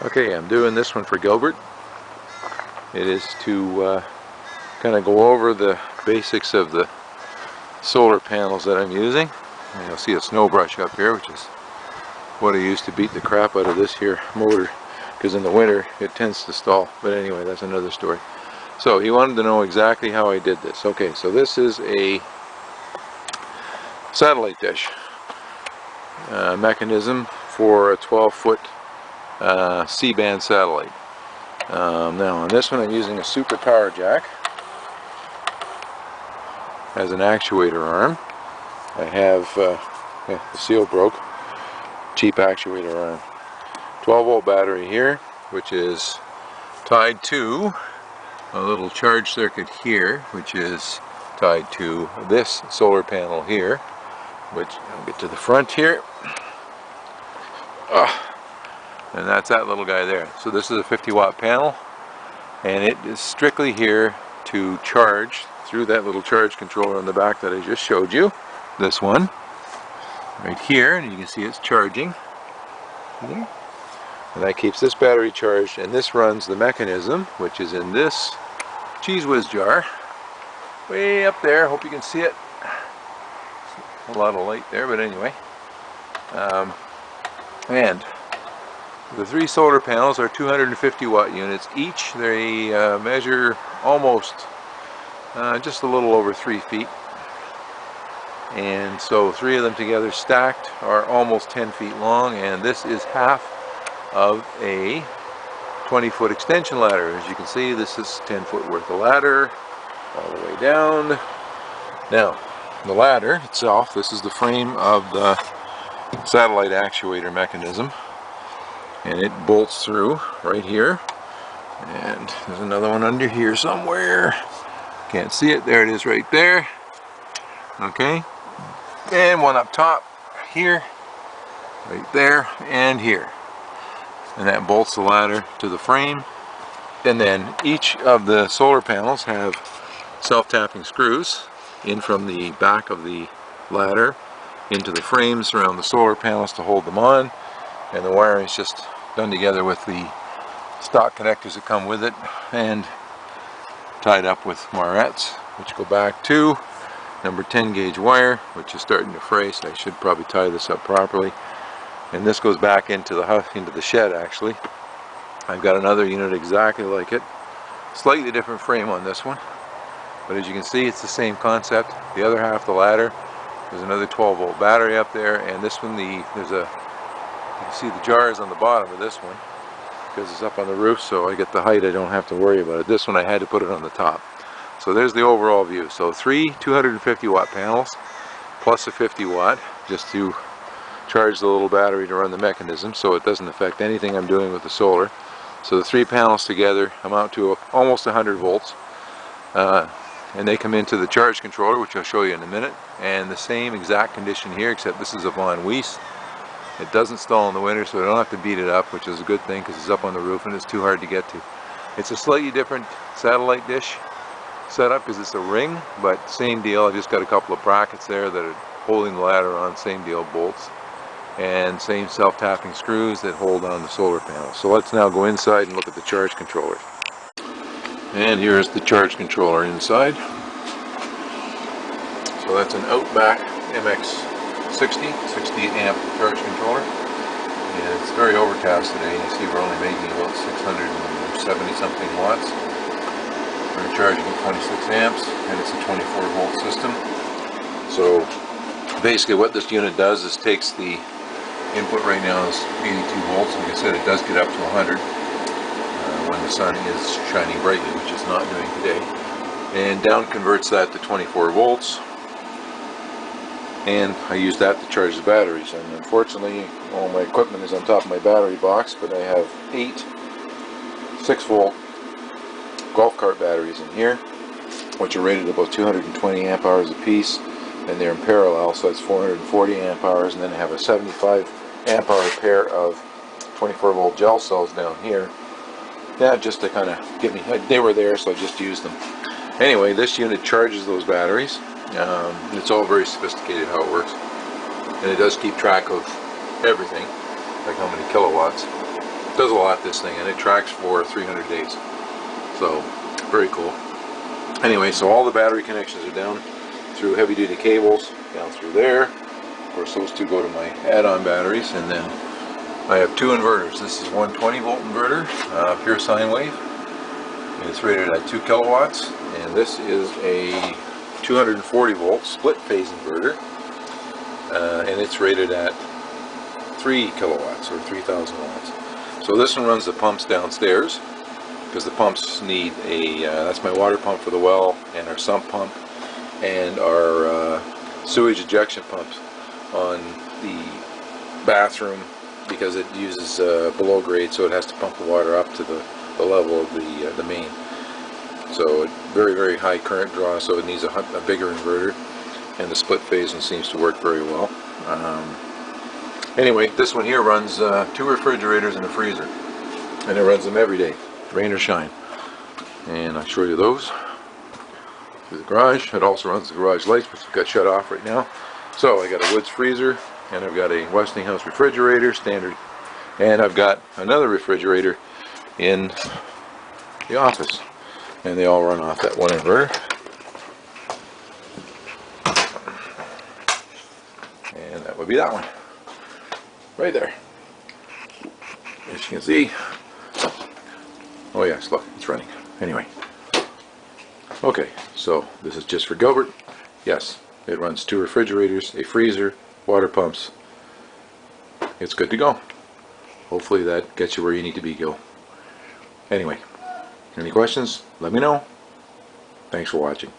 Okay, I'm doing this one for Gilbert. It is to kind of go over the basics of the solar panels that I'm using. And you'll see a snow brush up here, which is what I use to beat the crap out of this here motor, because in the winter it tends to stall. But anyway, that's another story. So he wanted to know exactly how I did this. Okay, so this is a satellite dish mechanism for a 12-foot C-band satellite. Now on this one I'm using a super power jack as an actuator arm. I have the seal broke, cheap actuator arm. 12-volt battery here, which is tied to a little charge circuit here, which is tied to this solar panel here, which I'll get to the front here. And that's that little guy there. So this is a 50-watt panel, and it is strictly here to charge through that little charge controller on the back that I just showed you. This one right here, and you can see it's charging. And that keeps this battery charged, and this runs the mechanism, which is in this Cheese Whiz jar way up there. Hope you can see it. A lot of light there, but anyway. And the three solar panels are 250-watt units each. They measure almost just a little over 3 feet. And so three of them together stacked are almost 10 feet long, and this is half of a 20-foot extension ladder. As you can see, this is 10 foot worth of ladder all the way down. Now, the ladder itself, this is the frame of the satellite actuator mechanism, and it bolts through right here, and there's another one under here somewhere. Can't see it. There it is right there. Okay, and one up top here, right there, and here, and that bolts the ladder to the frame. And then each of the solar panels have self-tapping screws in from the back of the ladder into the frames around the solar panels to hold them on, and the wiring is just done together with the stock connectors that come with it and tied up with marrettes, which go back to number 10 gauge wire, which is starting to fray, so I should probably tie this up properly. And this goes back into the shed. Actually, I've got another unit exactly like it, slightly different frame on this one, but as you can see, it's the same concept. The other half of the ladder, there's another 12-volt battery up there, and this one, you can see the jars on the bottom of this one because it's up on the roof, so I get the height, I don't have to worry about it. This one I had to put it on the top. So there's the overall view. So three 250-watt panels plus a 50-watt just to charge the little battery to run the mechanism, so it doesn't affect anything I'm doing with the solar. So the three panels together amount to almost 100 volts. And they come into the charge controller, which I'll show you in a minute, and the same exact condition here, except this is a Von Weiss. It doesn't stall in the winter, so I don't have to beat it up, which is a good thing because it's up on the roof and it's too hard to get to. It's a slightly different satellite dish setup because it's a ring, but same deal. I've just got a couple of brackets there that are holding the ladder on, same deal, bolts, and same self-tapping screws that hold on the solar panel. So let's now go inside and look at the charge controller. And here's the charge controller inside. So that's an Outback MX60, 60 amp charge controller. And it's very overcast today. You see we're only making about 670 something watts. We're charging at 26 amps, and it's a 24 volt system. So basically what this unit does is takes the input right now is 82 volts. Like I said, it does get up to 100 when the sun is shining brightly, which it's not doing today, and down converts that to 24 volts, and I use that to charge the batteries. And unfortunately all my equipment is on top of my battery box, but I have 8 6-volt golf cart batteries in here, which are rated about 220 amp hours a piece, and they're in parallel, so it's 440 amp hours. And then I have a 75 amp hour pair of 24 volt gel cells down here. Yeah, just to kind of get me, they were there, so I just used them. Anyway, this unit charges those batteries. It's all very sophisticated how it works, and it does keep track of everything, like how many kilowatts. Does a lot, this thing, and it tracks for 300 days. So, very cool. Anyway, so all the battery connections are down through heavy duty cables, down through there. Of course, those two go to my add-on batteries, and then I have two inverters. This is one 20 volt inverter, pure sine wave. And it's rated at 2 kilowatts, and this is a 240 volt split phase inverter, and it's rated at 3 kilowatts or 3,000 watts. So this one runs the pumps downstairs, because the pumps need a, that's my water pump for the well, and our sump pump, and our sewage ejection pumps on the bathroom, because it uses below grade, so it has to pump the water up to the level of the main. So very, very high current draw, so it needs a bigger inverter, and the split phase one seems to work very well. Anyway, this one here runs 2 refrigerators and a freezer, and it runs them every day, rain or shine. And I'll show you those through the garage. It also runs the garage lights, which have got shut off right now. So I got a Woods freezer, and I've got a Westinghouse refrigerator, standard, and I've got another refrigerator in the office, and they all run off that one inverter. And that would be that one right there, as you can see. Oh yes, look, it's running. Anyway, okay, so this is just for Gilbert. Yes, it runs 2 refrigerators, a freezer, water pumps. It's good to go. Hopefully that gets you where you need to be, Gil. Anyway, any questions? Let me know. Thanks for watching.